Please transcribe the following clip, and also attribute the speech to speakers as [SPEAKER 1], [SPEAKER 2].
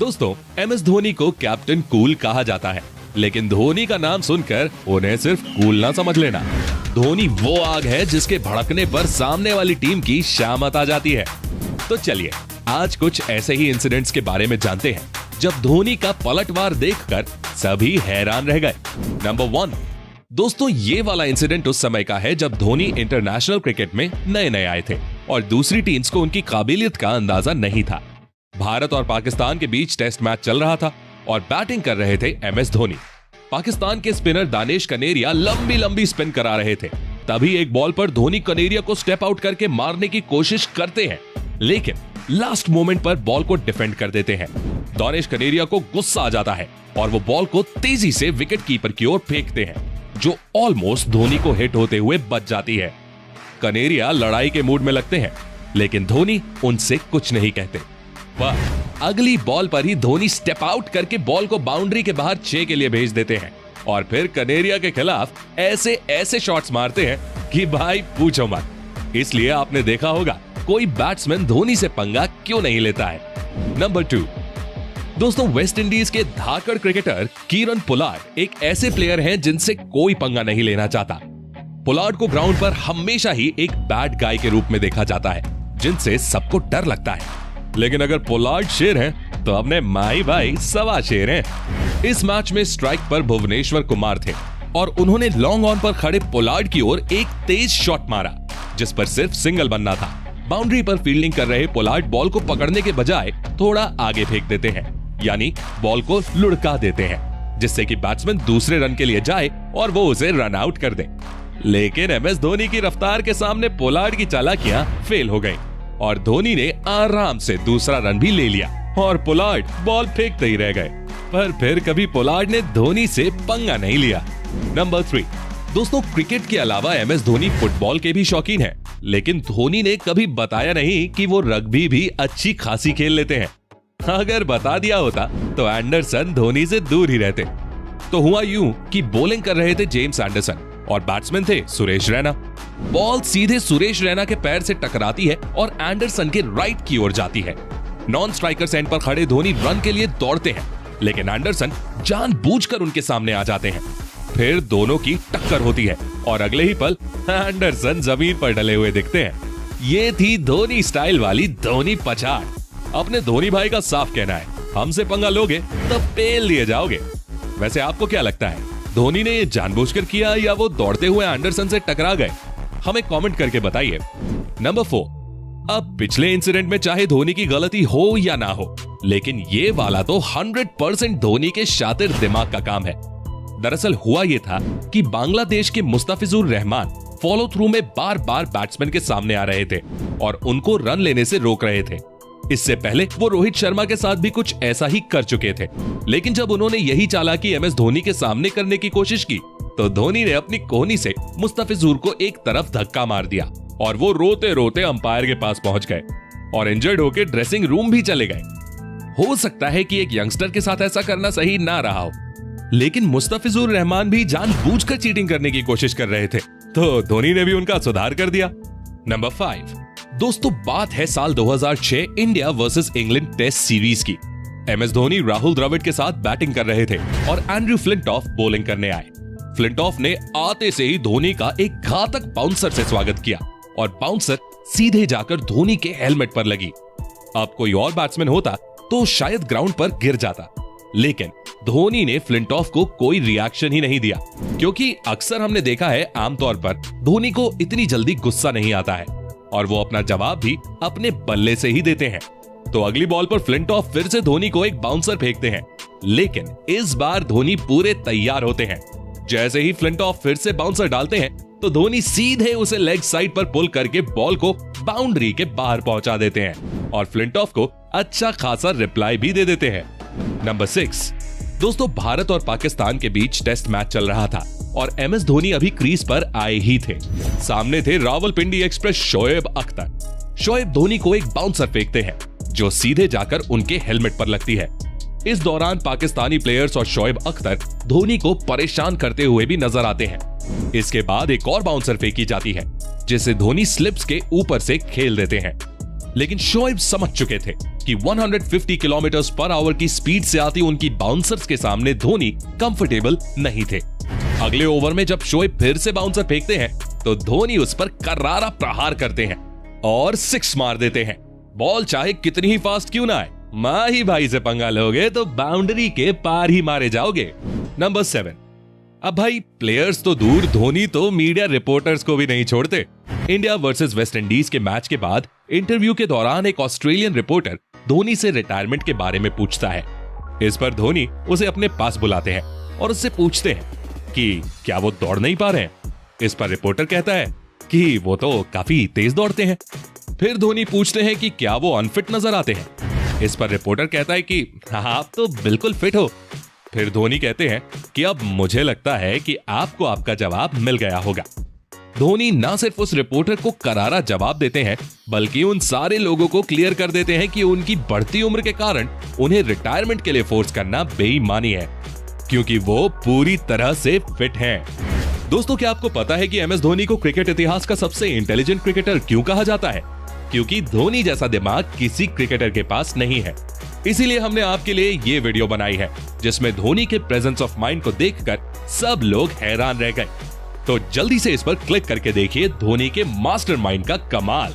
[SPEAKER 1] दोस्तों, MS धोनी को captain cool कहा जाता है, लेकिन धोनी का नाम सुनकर उन्हें सिर्फ कूल ना समझ लेना। धोनी वो आग है जिसके भड़कने पर सामने वाली टीम की शामत आ जाती है। तो चलिए आज कुछ ऐसे ही इंसिडेंट्स के बारे में जानते हैं जब धोनी का पलटवार देखकर सभी हैरान रह गए। नंबर 1, दोस्तों ये वाला इंसिडेंट उस समय का है जब धोनी इंटरनेशनल क्रिकेट में नए नए आए थे और दूसरी टीम्स को उनकी काबिलियत का अंदाजा नहीं था। भारत और पाकिस्तान के बीच टेस्ट मैच चल रहा था और बैटिंग कर रहे थे MS धोनी। पाकिस्तान के स्पिनर दानिश कनेरिया लंबी लंबी स्पिन करा रहे थे। तभी एक बॉल पर धोनी कनेरिया को स्टेप आउट करके मारने की कोशिश करते हैं, लेकिन लास्ट मोमेंट पर बॉल को डिफेंड कर देते हैं। दानिश कनेरिया को गुस्सा आ जाता है और वो बॉल को तेजी से विकेट कीपर की ओर फेंकते हैं, जो ऑलमोस्ट धोनी को हिट होते हुए बच जाती है। कनेरिया लड़ाई के मूड में लगते हैं, लेकिन धोनी उनसे कुछ नहीं कहते। पर अगली बॉल पर ही धोनी स्टेप आउट करके बॉल को बाउंड्री के बाहर 6 के लिए भेज देते हैं और फिर कनेरिया के खिलाफ ऐसे ऐसे शॉट्स मारते हैं कि भाई पूछो मत। इसलिए आपने देखा होगा कोई बैट्समैन धोनी से पंगा क्यों नहीं लेता है। नंबर 2, दोस्तों वेस्ट इंडीज के धाकड़ क्रिकेटर कीरन पोलार्ड एक ऐसे प्लेयर हैं जिनसे कोई पंगा नहीं लेना चाहता। पोलार्ड को ग्राउंड पर हमेशा ही एक बैड गाय के रूप में देखा जाता है, जिनसे सबको डर लगता है। लेकिन अगर पोलार्ड शेर हैं, तो अपने माई भाई सवा शेर हैं। इस मैच में स्ट्राइक पर भुवनेश्वर कुमार थे और उन्होंने लॉन्ग ऑन पर खड़े पोलार्ड की ओर एक तेज शॉट मारा, जिस पर सिर्फ सिंगल बनना था। बाउंड्री पर फील्डिंग कर रहे पोलार्ड बॉल को पकड़ने के बजाय थोड़ा आगे फेंक देते हैं, यानी बॉल को लुढ़का देते हैं, जिससे कि बैट्समैन दूसरे रन के लिए जाए और वो उसे रन आउट कर दे। लेकिन MS धोनी की रफ्तार के सामने पोलार्ड की चालाकियां फेल हो गई और धोनी ने आराम से दूसरा रन भी ले लिया और पोलार्ड बॉल फेंकते ही रह गए। पर फिर कभी पोलार्ड ने धोनी से पंगा नहीं लिया। नंबर 3, दोस्तों क्रिकेट के अलावा MS धोनी फुटबॉल के भी शौकीन है, लेकिन धोनी ने कभी बताया नहीं कि वो रग्बी भी अच्छी खासी खेल लेते हैं। अगर बता दिया होता तो एंडरसन धोनी से दूर ही रहते। तो हुआ यूं कि बॉलिंग कर रहे थे जेम्स एंडरसन और बैट्समैन थे सुरेश रैना। बॉल सीधे सुरेश रैना के पैर से टकराती है और एंडरसन के राइट की ओर जाती है। नॉन स्ट्राइकर एंड पर खड़े धोनी रन के लिए दौड़ते हैं, लेकिन एंडरसन जानबूझकर उनके सामने आ जाते हैं। फिर दोनों की टक्कर होती है और अगले ही पल एंडरसन जमीन पर डले हुए दिखते हैं। ये थी धोनी स्टाइल वाली धोनी पछाड़। अपने धोनी भाई का साफ कहना है, हमसे पंगा लोगे तो पेल लिए जाओगे। वैसे आपको क्या लगता है, धोनी ने ये जानबूझकर किया या वो दौड़ते हुए एंडरसन से टकरा गए? हमें कमेंट करके बताइए। नंबर 4, अब पिछले इंसिडेंट में चाहे धोनी की गलती हो या ना हो, लेकिन ये वाला तो 100% धोनी के शातिर दिमाग का काम है। दरअसल हुआ ये था कि बांग्लादेश के मुस्तफिजुर रहमान फॉलो थ्रू में बार बार बैट्समैन के सामने आ रहे थे और उनको रन लेने से रोक रहे थे। इससे पहले वो रोहित शर्मा के साथ भी कुछ ऐसा ही कर चुके थे, लेकिन जब उन्होंने यही चालाकी MS धोनी के सामने करने की कोशिश की तो धोनी ने अपनी कोहनी से मुस्तफिजुर को एक तरफ धक्का मार दिया और वो रोते रोते अंपायर के पास पहुंच गए और इंजर्ड होकर ड्रेसिंग रूम भी चले गए। हो सकता है कि एक यंगस्टर के साथ ऐसा करना सही ना रहा हो, लेकिन मुस्तफिजुर रहमान भी जानबूझकर चीटिंग करने की कोशिश कर रहे थे, तो धोनी ने भी उनका सुधार कर दिया। नंबर 5, दोस्तों बात है साल 2006 India versus England test series की। MS धोनी राहुल द्रविड़ के साथ बैटिंग कर रहे थे और एंड्रयू फ्लिंटॉफ बॉलिंग करने आए। फ्लिंटॉफ ने आते से ही धोनी का एक घातक बाउंसर से स्वागत किया और बाउंसर सीधे जाकर धोनी के हेलमेट पर लगी। अब कोई और बैट्समैन होता तो शायद ग्राउंड पर गिर जाता, लेकिन धोनी ने फ्लिंटॉफ को कोई रिएक्शन ही नहीं दिया, क्योंकि अक्सर हमने देखा है आमतौर पर धोनी को इतनी जल्दी गुस्सा नहीं आता है और वो अपना जवाब भी अपने बल्ले से ही देते हैं। तो अगली बॉल पर फ्लिंटॉफ फिर से धोनी को एक बाउंसर फेंकते हैं, लेकिन इस बार धोनी पूरे तैयार होते हैं। जैसे ही फ्लिंटॉफ फिर से बाउंसर डालते हैं तो धोनी सीधे उसे लेग साइड पर पुल करके बॉल को बाउंड्री के बाहर पहुंचा देते हैं और फ्लिंटॉफ को अच्छा खासा रिप्लाई भी दे देते हैं। नंबर 6, दोस्तों भारत और पाकिस्तान के बीच टेस्ट मैच चल रहा था और MS धोनी अभी क्रीज पर आए ही थे। सामने थे रावलपिंडी एक्सप्रेस शोएब अख्तर। शोएब धोनी को एक बाउंसर फेंकते हैं जो सीधे जाकर उनके हेलमेट पर लगती है। इस दौरान पाकिस्तानी प्लेयर्स और शोएब अख्तर धोनी को परेशान करते हुए भी नजर आते हैं। इसके बाद एक और बाउंसर फेंकी जाती है जिसे धोनी स्लिप्स के ऊपर से खेल देते हैं, लेकिन शोएब समझ चुके थे कि 150 किलोमीटर पर आवर की स्पीड से आती उनकी बाउंसर्स के सामने धोनी कंफर्टेबल नहीं थे। अगले ओवर में जब शोएब फिर से बाउंसर फेंकते हैं तो धोनी उस पर करारा प्रहार करते हैं और 6 मार देते हैं। बॉल चाहे कितनी ही फास्ट क्यों ना आए, माही भाई से पंगा लोगे तो बाउंड्री के पार ही मारे जाओगे। नंबर 7। अब भाई प्लेयर्स तो दूर, धोनी तो मीडिया रिपोर्टर्स को भी नहीं छोड़ते। इंडिया वर्सेस वेस्ट इंडीज के मैच के बाद इंटरव्यू के दौरान एक ऑस्ट्रेलियन रिपोर्टर धोनी से रिटायरमेंट के बारे में पूछता है। इस पर धोनी उसे अपने पास बुलाते हैं और उससे पूछते हैं कि क्या वो दौड़ नहीं पा रहे हैं। इस पर रिपोर्टर कहता है कि वो तो काफी तेज दौड़ते हैं। फिर धोनी पूछते हैं कि क्या वो अनफिट नजर आते हैं। इस पर रिपोर्टर कहता है कि आप तो बिल्कुल फिट हो। फिर धोनी कहते हैं कि अब मुझे लगता है कि आपको आपका जवाब मिल गया होगा। धोनी ना सिर्फ उस रिपोर्टर को करारा जवाब देते हैं बल्कि उन सारे लोगों को क्लियर कर देते हैं कि उनकी बढ़ती उम्र के कारण उन्हें रिटायरमेंट के लिए फोर्स करना बेईमानी है, क्योंकि वो पूरी तरह से फिट हैं। दोस्तों, क्या आपको पता है कि एमएस धोनी को क्रिकेट इतिहास का सबसे इंटेलिजेंट क्रिकेटर क्यों कहा जाता है? क्योंकि धोनी जैसा दिमाग किसी क्रिकेटर के पास नहीं है। इसीलिए हमने आपके लिए ये वीडियो बनाई है जिसमें धोनी के प्रेजेंस ऑफ माइंड को देखकर सब लोग हैरान रह गए। तो जल्दी से इस पर क्लिक करके देखिए धोनी के मास्टरमाइंड का कमाल।